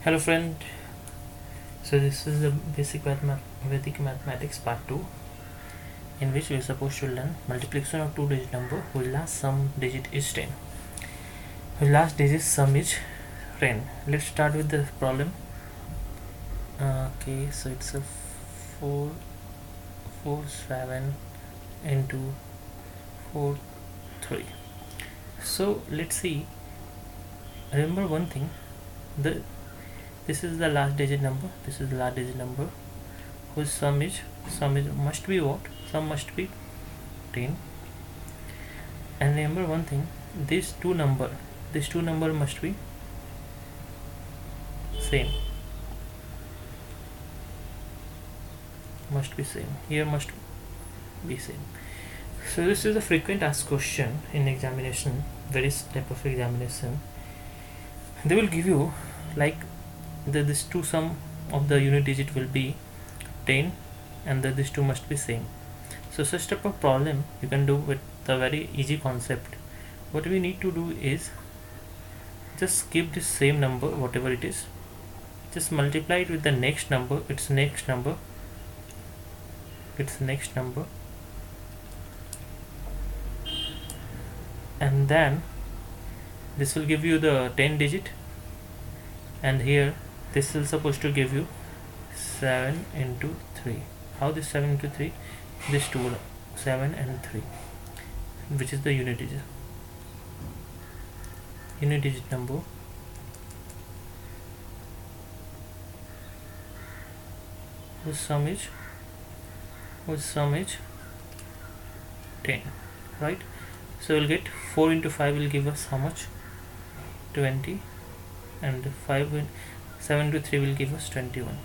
Hello friend, so this is the Vedic mathematics part 2, in which we are supposed to learn multiplication of two digit number whose last sum digit is 10. Whose last digit sum is 10. Let's start with the problem. Okay, so it's a 7 into 4 3. So let's see. Remember one thing, this is the last digit number, whose sum must be what? Sum must be 10. And remember one thing, these two number must be same. Here must be same. So this is a frequent asked question in examination, various type of examination. They will give you like this two sum of the unit digit will be 10 and these two must be same. So such type of problem you can do with the very easy concept. What we need to do is just keep this same number, whatever it is, just multiply it with the next number, its next number, and then this will give you the 10 digit, and here this is supposed to give you 7 into 3. How this 7 into 3? This 2, 7 and 3, which is the unit digit number, whose sum is 10, right? So we'll get 4 into 5 will give us how much? 20, and 7 into 3 will give us 21.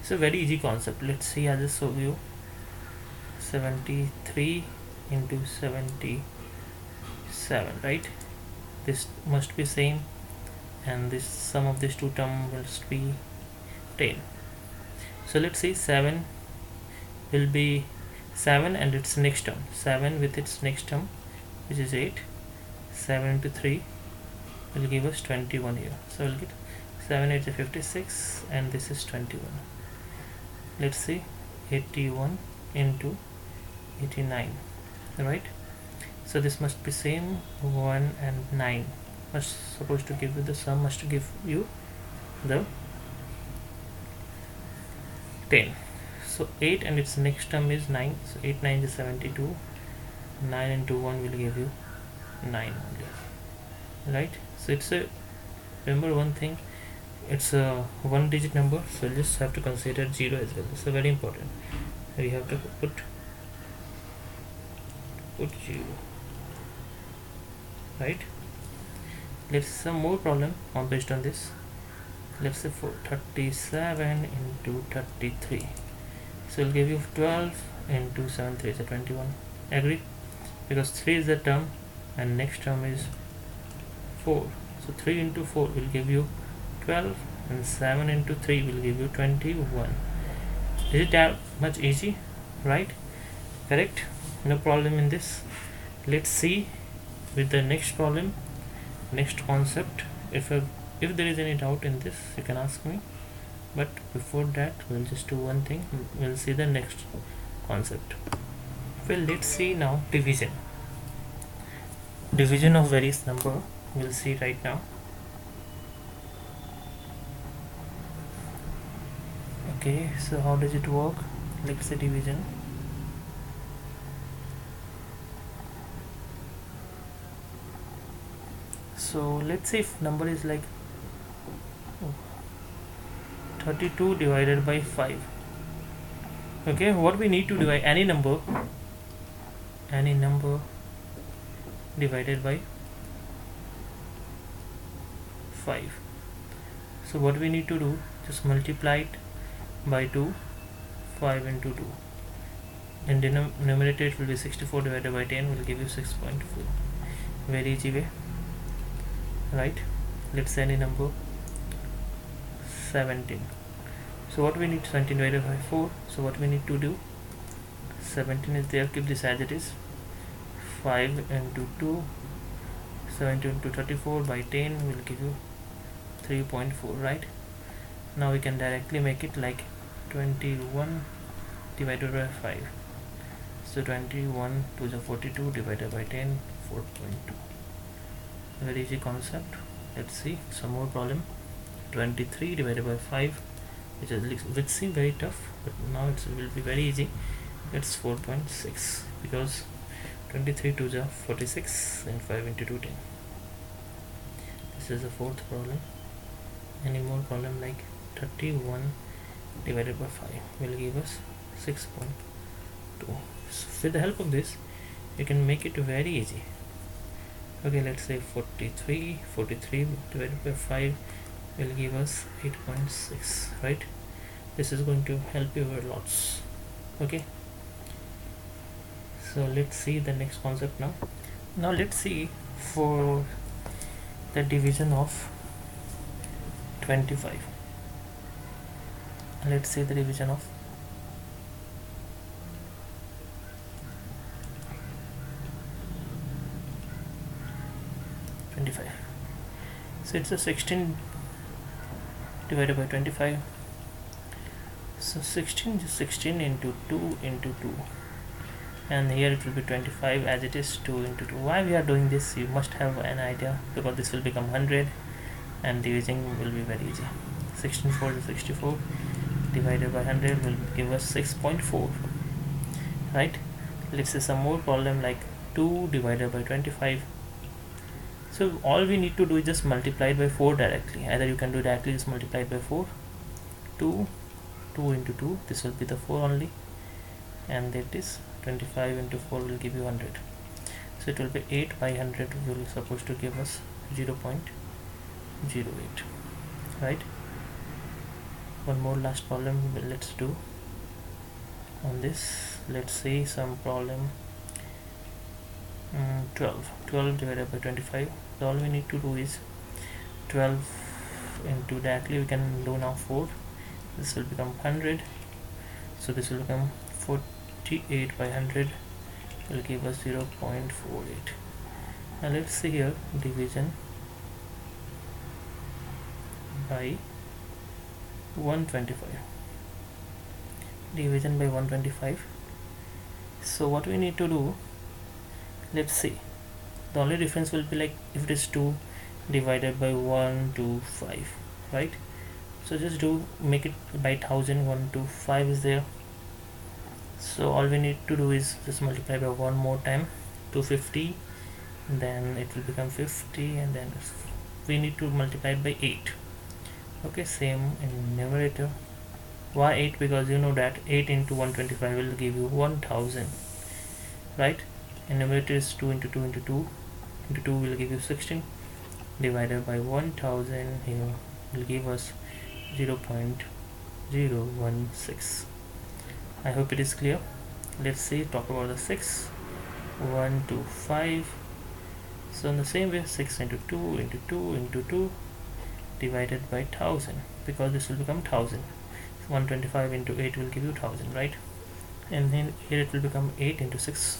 It's a very easy concept. Let's see. I'll just show you. 73 into 77, right? This must be same, and this sum of these two terms must be 10. So let's see, 7 will be 7 and its next term, 7 with its next term, which is 8. 7 into 3 will give us 21 here. So we'll get 7 8 is 56, and this is 21. Let's see, 81 into 89, right? So this must be same. 1 and 9 must supposed to give you the sum, must give you the 10. So 8 and its next term is 9. So 8 9 is 72. 9 into 1 will give you 9 only, right? So it's a, remember one thing, it's a one digit number, so you just have to consider 0 as well. It's very important. We have to put 0, right? Let's see some more problem based on this. Let's say for 37 into 33, so we'll give you 12 into 7 3 is a 21. Agree? Because 3 is the term and next term is 4, so 3 into 4 will give you 12, and 7 into 3 will give you 21. Is it that much easy, right? Correct? No problem in this. Let's see with the next problem, next concept. If there is any doubt in this, you can ask me, but before that we'll just do one thing. We'll see the next concept. Well, let's see now division of various number. We'll see right now. Okay, so how does it work? Let's say division. So let's say if number is like 32 divided by 5. Okay, what we need to divide any number divided by 5. So what we need to do, just multiply it by 2. 5 into 2, and denominator it will be 64 divided by 10 will give you 6.4. Very easy way, right? Let's say any number 17. So what we need, 17 divided by 4. So what we need to do, 17 is there, keep this as it is. 5 into 2, 17 into 34 by 10 will give you 3.4, right? Now we can directly make it like 21 divided by 5. So 21 to the 42 divided by 10, 4.2. Very easy concept. Let's see some more problem. 23 divided by 5, which seems very tough, but now it will be very easy. It's 4.6 because 23 to the 46 and 5 into 2, 10. This is the fourth problem. Any more problem like 31 divided by 5 will give us 6.2. So with the help of this you can make it very easy. Okay, let's say 43 divided by 5 will give us 8.6, right? This is going to help you a lot. Okay, so let's see the next concept now. Now let's see for the division of 25. Let's see the division of 25. So it's a 16 divided by 25. So 16 is 16 into 2 into 2, and here it will be 25 as it is 2 into 2. Why we are doing this, you must have an idea, because this will become 100 and division will be very easy. 16 4 is 64 divided by 100 will give us 6.4, right? Let's say some more problem like 2 divided by 25. So all we need to do is just multiply it by 4 directly. Either you can do directly just multiply it by 4. 2 into 2, this will be the 4 only, and that is 25 into 4 will give you 100. So it will be 8 by 100 will supposed to give us 0.08, right? One more last problem let's do on this. Let's see some problem. 12 divided by 25. So all we need to do is 12 into, directly we can do now 4. This will become 100. So this will become 48 by 100 will give us 0.48. Now let's see here, division by 125. Division by 125. So what we need to do, let's see, the only difference will be like if it is 2 divided by 1 to 5, right? So just do make it by 1000. 1 to 5 is there, so all we need to do is just multiply by 1 more time, 250, then it will become 50, and then we need to multiply it by 8. Okay, same in numerator. Why 8? Because you know that 8 into 125 will give you 1000, right? And numerator is 2 into 2 into 2 into 2 will give you 16 divided by 1000 here will give us 0.016. I hope it is clear. Let's see, talk about the 6, 1 to 5. So in the same way, 6 into 2 into 2 into 2 divided by 1000, because this will become 1000. 125 into 8 will give you 1000, right? And then here it will become 8 into 6,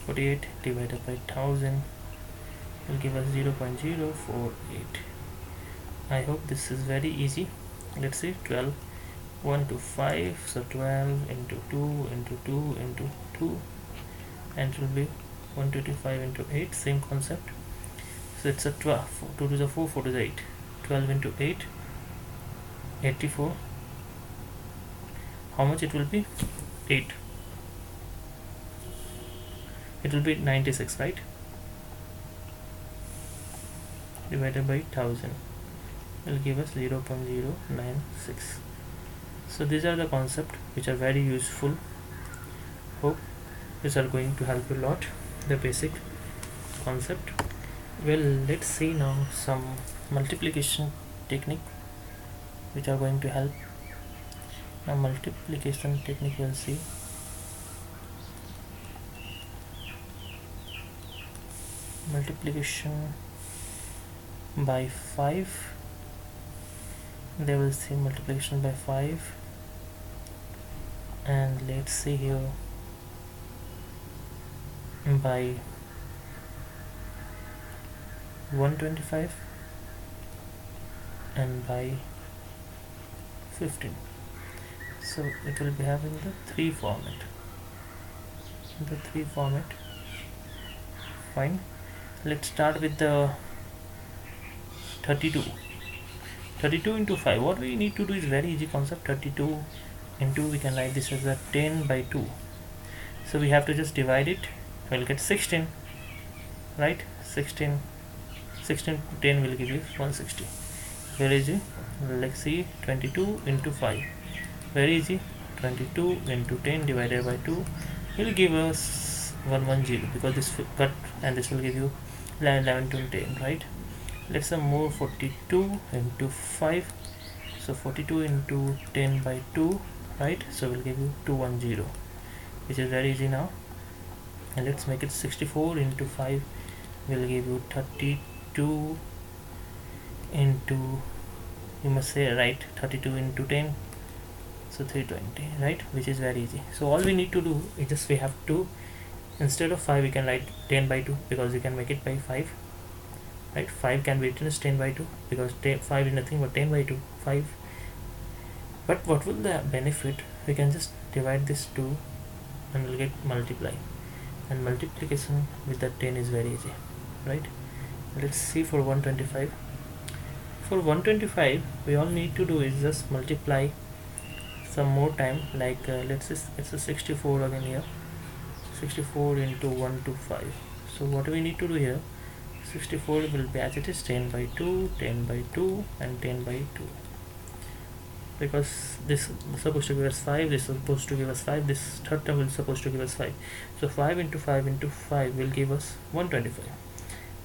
48 divided by 1000 will give us 0.048. I hope this is very easy. Let's see, 12, 1 to 5, so 12 into 2 into 2 into 2, and it will be 125 into 8, same concept. So it's a 12, 2 to the 4, 4 to the 8, 12 into 8, 84. How much it will be? 8. It will be 96, right? Divided by 1000 will give us 0.096. So these are the concepts which are very useful. Hope these are going to help you a lot, the basic concept. Well, let's see now some multiplication technique which are going to help. Now multiplication technique we'll see. Multiplication by 5. They will see multiplication by 5, and let's see here by 125 and by 15. So it will be having the 3 format. Fine. Let's start with the 32. 32 into 5. What we need to do is very easy concept. 32 into, we can write this as a 10 by 2. So we have to just divide it. We'll get 16, right? 16 to 10 will give you 160. Very easy. Let's see, 22 into 5. Very easy. 22 into 10 divided by 2 will give us 110, because this cut and this will give you 11 to 10, right? Let's move 42 into 5. So 42 into 10 by 2, right? So we'll give you 210, which is very easy now. And let's make it 64 into 5 will give you 32 into, you must say, right, 32 into 10, so 320, right? Which is very easy. So all we need to do is just, we have to, instead of 5 we can write 10 by 2, because you can make it by 5, right? 5 can be written as 10 by 2, because 5 is nothing but 10 by 2, 5. But what will the benefit? We can just divide this 2 and we'll get multiply, and multiplication with that 10 is very easy, right? Let's see for 125. For 125 we all need to do is just multiply some more time, like let's just, it's a 64 again here, 64 into 125. So what we need to do here, 64 will be as it is 10 by 2, 10 by 2 and 10 by 2, because this is supposed to give us 5, this is supposed to give us 5, this third term will supposed to give us 5. So 5 into 5 into 5 will give us 125.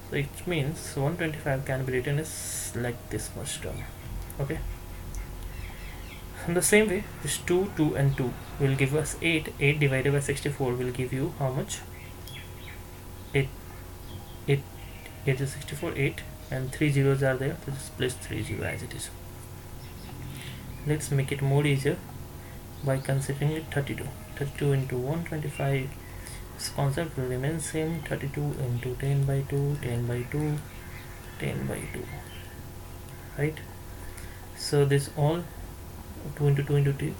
So it means 125 can be written as like this much term. Okay. In the same way, this 2, 2 and 2 will give us 8. 8 divided by 64 will give you how much? 8 is 64, 8, and 3 zeros are there, so just place 3 0 as it is. Let's make it more easier by considering it 32. 32 into 125. This concept will remain same. 32 into 10 by 2, 10 by 2, 10 by 2, right? So this all 2 into 2 into 2.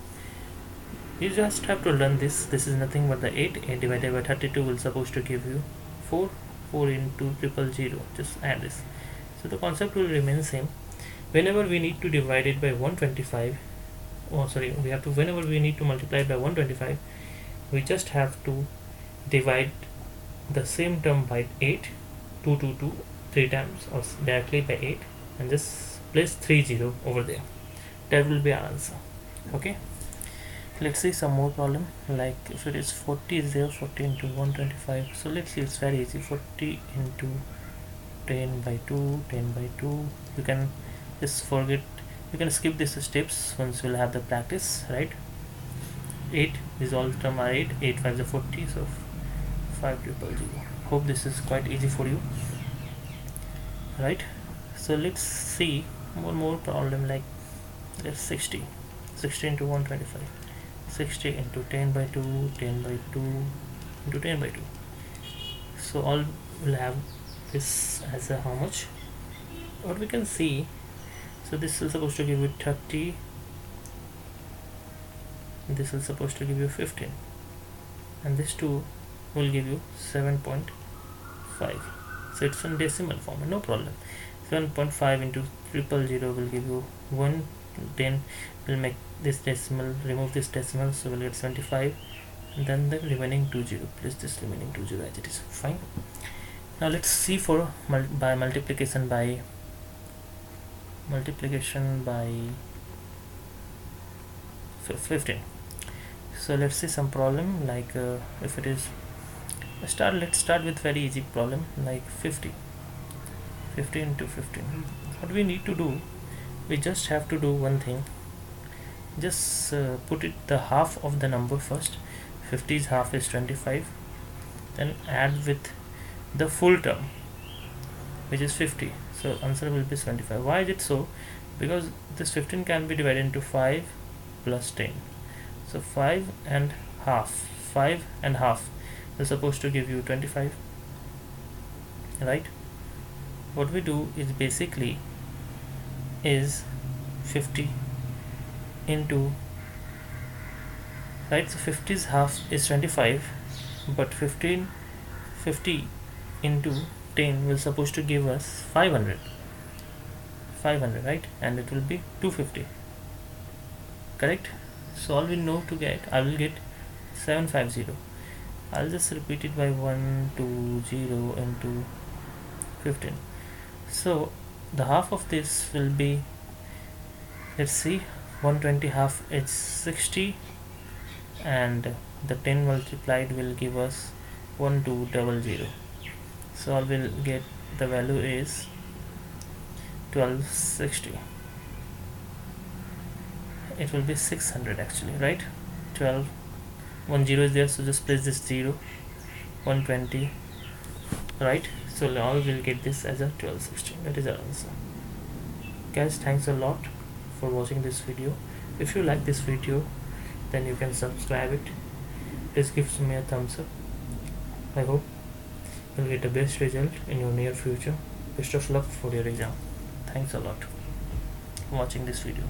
You just have to learn this. This is nothing but the 8. 8 divided by 32 will supposed to give you 4. 4 into 000. Just add this. So the concept will remain same. Whenever we need to divide it by 125, whenever we need to multiply it by 125, we just have to divide the same term by 8, 2, 2, 2, 3 times, or directly by 8, and just place 30 over there. That will be our answer. Okay. Let's see some more problem, like if it is 40 is there, 40 into 125. So let's see, it's very easy. 40 into 10 by 2, 10 by 2. You can just forget, you can skip these steps once you'll have the practice, right? 8 is all term are 8. 8 5 is 40, so 5000. Hope this is quite easy for you, right? So let's see one more problem, like let's 60 into 125. 60 into 10 by 2, 10 by 2 into 10 by 2. So all will have this as a how much? What we can see, so this is supposed to give you 30, this is supposed to give you 15, and this 2 will give you 7.5. So it's in decimal form, no problem. 7.5 into 000 will give you 1. Then we'll make this decimal, remove this decimal, so we'll get 75, and then the remaining 20, place this remaining 20 as it is. Fine. Now let's see for by multiplication by 15. So let's see some problem, like if it is let's start with very easy problem, like 50 into 15. What we need to do, we just have to do one thing. Just put it the half of the number first. 50's half is 25. Then add with the full term, which is 50. So answer will be 75. Why is it so? Because this 15 can be divided into 5 plus 10. So 5 and half is supposed to give you 25, right? What we do is basically is 50 into, right, so 50's half is 25, but 50 into 10 will supposed to give us 500, right, and it will be 250, correct. So all we know to get, I will get 750. I'll just repeat it by 120 into 15. So the half of this will be, let's see, 120 half is 60, and the 10 multiplied will give us 1200. So I will get, the value is 1260. It will be 600 actually, right? 12, 10 is there, so just place this 0, 120, right? So now we'll get this as a 1260. That is our answer. Guys, thanks a lot for watching this video. If you like this video, then you can subscribe it. Please give me a thumbs up. I hope you'll get the best result in your near future. Best of luck for your exam. Thanks a lot for watching this video.